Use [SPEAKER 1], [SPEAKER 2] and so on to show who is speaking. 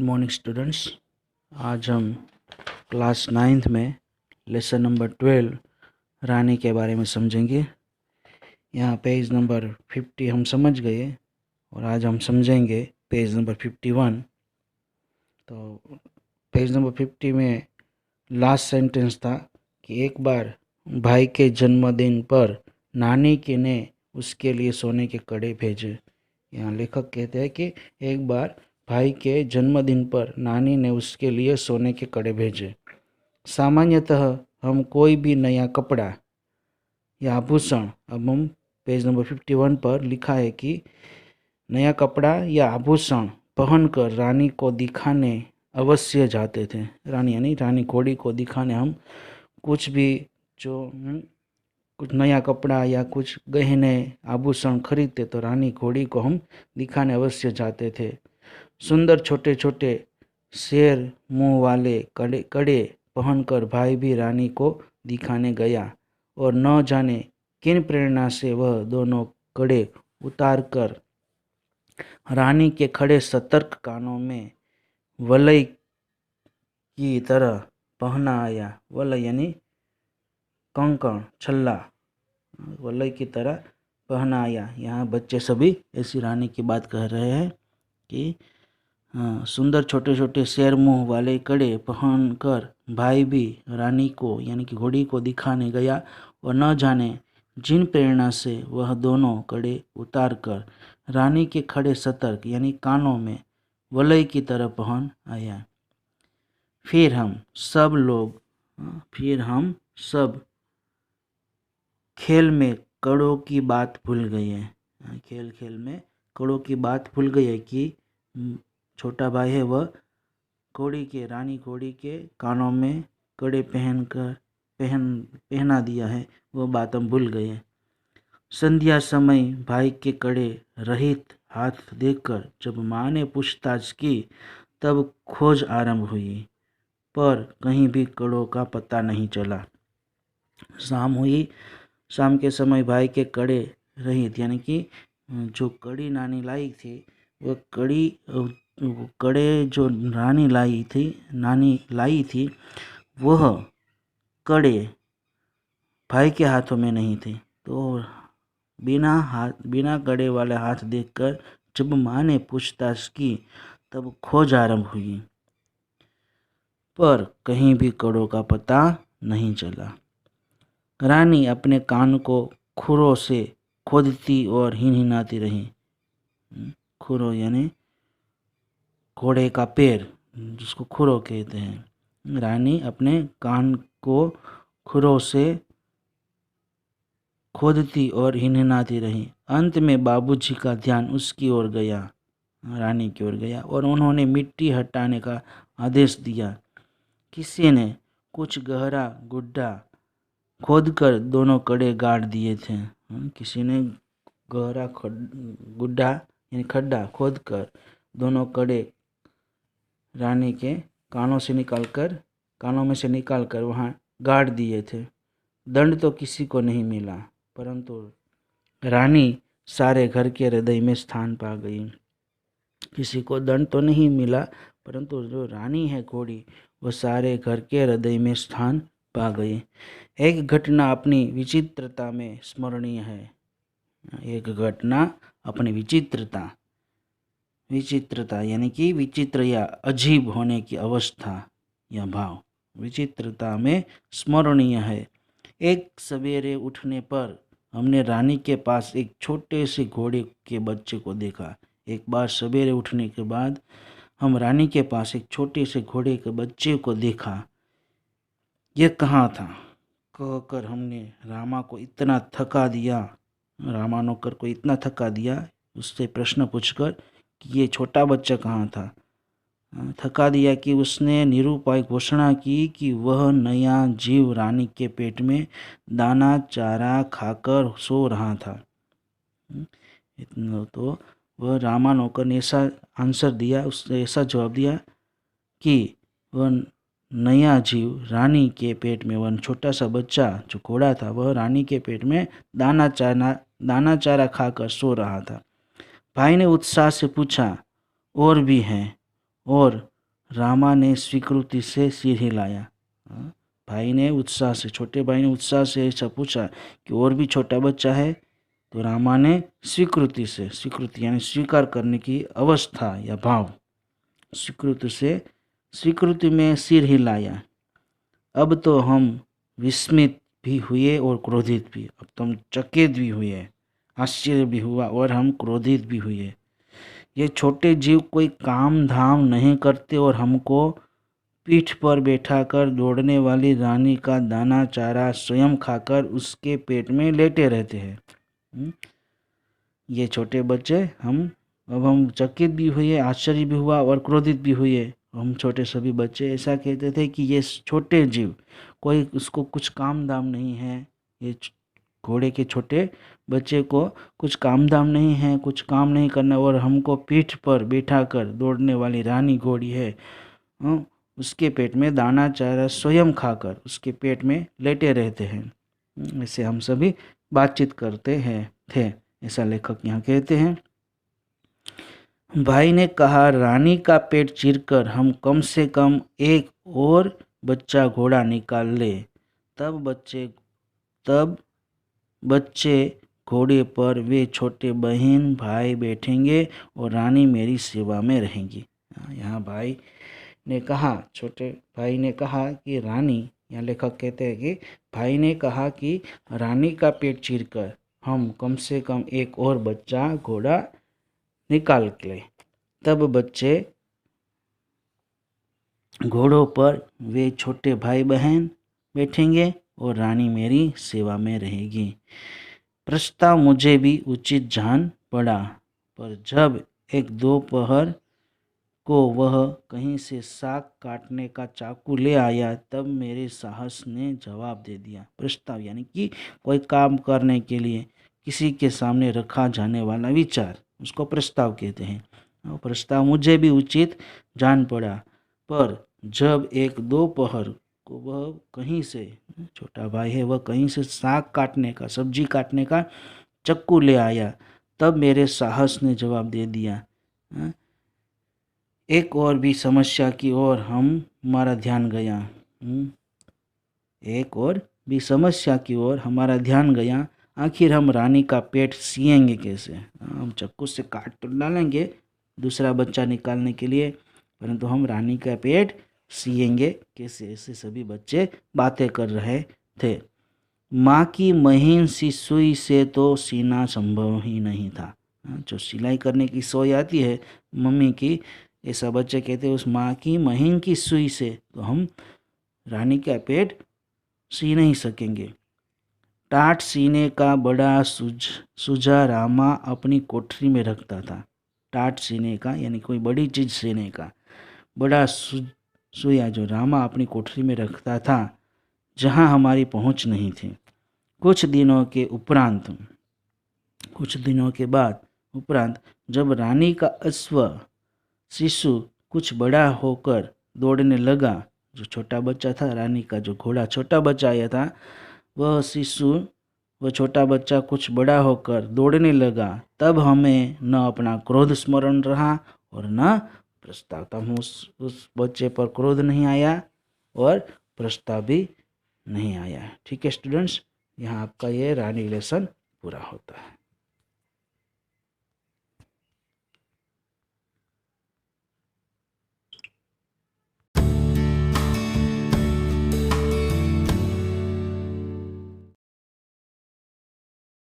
[SPEAKER 1] Good morning students. आज हम class 9th में लेसन नंबर 12 रानी के बारे में समझेंगे। यहाँ पेज नंबर 50 हम समझ गए और आज हम समझेंगे पेज नंबर 51। तो पेज नंबर 50 में लास्ट सेंटेंस था कि एक बार भाई के जन्मदिन पर नानी के ने उसके लिए सोने के कड़े भेजे। यहाँ लेखक कहते हैं कि एक बार भाई के जन्मदिन पर नानी ने उसके लिए सोने के कड़े भेजे। सामान्यतः हम कोई भी नया कपड़ा या आभूषण, अब हम पेज नंबर 51 पर लिखा है कि नया कपड़ा या आभूषण पहनकर रानी को दिखाने अवश्य जाते थे। रानी यानी रानी घोड़ी को दिखाने हम कुछ भी कुछ नया कपड़ा या कुछ गहने आभूषण खरीदते तो रानी घोड़ी को हम दिखाने अवश्य जाते थे। सुंदर छोटे छोटे शेर मुंह वाले कड़े पहनकर भाई भी रानी को दिखाने गया और न जाने किन प्रेरणा से वह दोनों कड़े उतारकर रानी के खड़े सतर्क कानों में वलय की तरह पहना आया। वलय यानी कंकण, छल्ला, वलय की तरह पहना आया। यहाँ बच्चे सभी ऐसी रानी की बात कह रहे हैं कि सुंदर छोटे छोटे शेर मुंह वाले कड़े पहनकर भाई भी रानी को यानी कि घोड़ी को दिखाने गया और न जाने जिन प्रेरणा से वह दोनों कड़े उतारकर रानी के खड़े सतर्क यानी कानों में वलय की तरह पहन आया। फिर हम सब खेल में कड़ों की बात भूल गए हैं। खेल में कड़ों की बात भूल गए कि छोटा भाई है वह रानी घोड़ी के कानों में कड़े पहना दिया है, वह बात हम भूल गए। संध्या समय भाई के कड़े रहित हाथ देखकर जब माँ ने पूछताछ की तब खोज आरंभ हुई, पर कहीं भी कड़ों का पता नहीं चला। शाम हुई। शाम के समय भाई के कड़े रहित यानी कि जो कड़ी नानी लाई थी वह कड़े जो नानी लाई थी वह कड़े भाई के हाथों में नहीं थे। तो बिना कड़े वाले हाथ देखकर जब माँ ने पूछताछ की तब खोज आरंभ हुई, पर कहीं भी कड़ों का पता नहीं चला। रानी अपने कान को खुरों से खोदती और हिनहिनाती रही। खुरों यानी घोड़े का पैर, जिसको खुरों कहते हैं। रानी अपने कान को खुरों से खोदती और हिनहिनाती रही। अंत में बाबूजी का ध्यान उसकी ओर गया, रानी की ओर गया, और उन्होंने मिट्टी हटाने का आदेश दिया। किसी ने कुछ गहरा गुड्ढा खोदकर दोनों कड़े गाड़ दिए थे। किसी ने गहरा गुड्ढा यानी खड्डा खोदकर दोनों कड़े रानी के कानों में से निकालकर वहाँ गाड़ दिए थे। दंड तो किसी को नहीं मिला, परंतु रानी सारे घर के हृदय में स्थान पा गई। किसी को दंड तो नहीं मिला, परंतु जो रानी है घोड़ी वो सारे घर के हृदय में स्थान पा गई। एक घटना अपनी विचित्रता में स्मरणीय है। एक घटना अपनी विचित्रता यानी कि विचित्र या अजीब होने की अवस्था या भाव, विचित्रता में स्मरणीय है। एक सवेरे उठने पर हमने रानी के पास एक छोटे से घोड़े के बच्चे को देखा। एक बार सवेरे उठने के बाद हम रानी के पास एक छोटे से घोड़े के बच्चे को देखा। यह कहाँ था कहकर हमने रामा नौकर को इतना थका दिया, उससे प्रश्न पूछकर कि ये छोटा बच्चा कहाँ था, थका दिया कि उसने निरुपाय घोषणा की कि वह नया जीव रानी के पेट में दाना चारा खाकर सो रहा था। इतना तो वह रामा नौकर ने ऐसा आंसर दिया, उसने ऐसा जवाब दिया कि वह नया जीव रानी के पेट में, वह छोटा सा बच्चा जो घोड़ा था वह रानी के पेट में दाना चारा खाकर सो रहा था। भाई ने उत्साह से पूछा, और भी हैं? और रामा ने स्वीकृति से सिर हिलाया। भाई ने उत्साह से, छोटे भाई ने उत्साह से ऐसा पूछा कि और भी छोटा बच्चा है? तो रामा ने स्वीकृति से, स्वीकृति यानी स्वीकार करने की अवस्था या भाव, स्वीकृति में सिर हिलाया। अब तो हम विस्मित भी हुए और क्रोधित भी। अब तो हम चकित भी हुए, आश्चर्य भी हुआ और हम क्रोधित भी हुए। ये छोटे जीव कोई काम धाम नहीं करते और हमको पीठ पर बैठाकर दौड़ने वाली रानी का दाना चारा स्वयं खाकर उसके पेट में लेटे रहते हैं। ये छोटे बच्चे अब हम चकित भी हुए, आश्चर्य भी हुआ और क्रोधित भी हुए। हम छोटे सभी बच्चे ऐसा कहते थे कि ये छोटे जीव कोई उसको कुछ काम दाम नहीं है। ये घोड़े के छोटे बच्चे को कुछ काम दाम नहीं है, कुछ काम नहीं करना और हमको पीठ पर बैठाकर दौड़ने वाली रानी घोड़ी है, उसके पेट में दाना चारा स्वयं खाकर उसके पेट में लेटे रहते हैं। ऐसे हम सभी बातचीत करते हैं थे, ऐसा लेखक यहाँ कहते हैं। भाई ने कहा, रानी का पेट चीरकर हम कम से कम एक और बच्चा घोड़ा निकाल ले, तब बच्चे घोड़े पर वे छोटे बहन भाई बैठेंगे और रानी मेरी सेवा में रहेंगी। यहाँ भाई ने कहा, छोटे भाई ने कहा कि रानी, यहाँ लेखक कहते हैं कि भाई ने कहा कि रानी का पेट चीरकर हम कम से कम एक और बच्चा घोड़ा निकाल ले, तब बच्चे घोड़ों पर वे छोटे भाई बहन बैठेंगे और रानी मेरी सेवा में रहेगी। प्रस्ताव मुझे भी उचित जान पड़ा, पर जब एक दोपहर को वह कहीं से साग काटने का चाकू ले आया, तब मेरे साहस ने जवाब दे दिया। प्रस्ताव यानी कि कोई काम करने के लिए किसी के सामने रखा जाने वाला विचार, उसको प्रस्ताव कहते हैं। और प्रस्ताव मुझे भी उचित जान पड़ा, पर जब एक दोपहर को वह कहीं से, छोटा भाई है, वह कहीं से साग काटने का, सब्जी काटने का चाकू ले आया, तब मेरे साहस ने जवाब दे दिया। एक और भी समस्या की ओर हमारा ध्यान गया। एक और भी समस्या की ओर हमारा ध्यान गया। आखिर हम रानी का पेट सिएंगे कैसे? हम चाकू से काट तो डालेंगे दूसरा बच्चा निकालने के लिए, परंतु हम रानी का पेट सिएंगे कैसे? ऐसे सभी बच्चे बातें कर रहे थे। माँ की महीन सी सुई से तो सीना संभव ही नहीं था। जो सिलाई करने की सुई आती है मम्मी की, ऐसा बच्चे कहते हैं, उस माँ की महीन की सुई से तो हम रानी का पेट सी नहीं सकेंगे। टाट सीने का बड़ा सुझा रामा अपनी कोठरी में रखता था। टाट सीने का यानी कोई बड़ी चीज़ सीने का बड़ा सुइया जो रामा अपनी कोठरी में रखता था, जहाँ हमारी पहुँच नहीं थी। कुछ दिनों के बाद जब रानी का अश्व शिशु कुछ बड़ा होकर दौड़ने लगा, जो छोटा बच्चा था, रानी का जो घोड़ा छोटा बच्चा आया था, वह छोटा बच्चा कुछ बड़ा होकर दौड़ने लगा, तब हमें न अपना क्रोध स्मरण रहा और न प्रस्ताव। तब उस बच्चे पर क्रोध नहीं आया और प्रस्ताव भी नहीं आया। ठीक है स्टूडेंट्स, यहाँ आपका ये रानी लेसन पूरा होता है।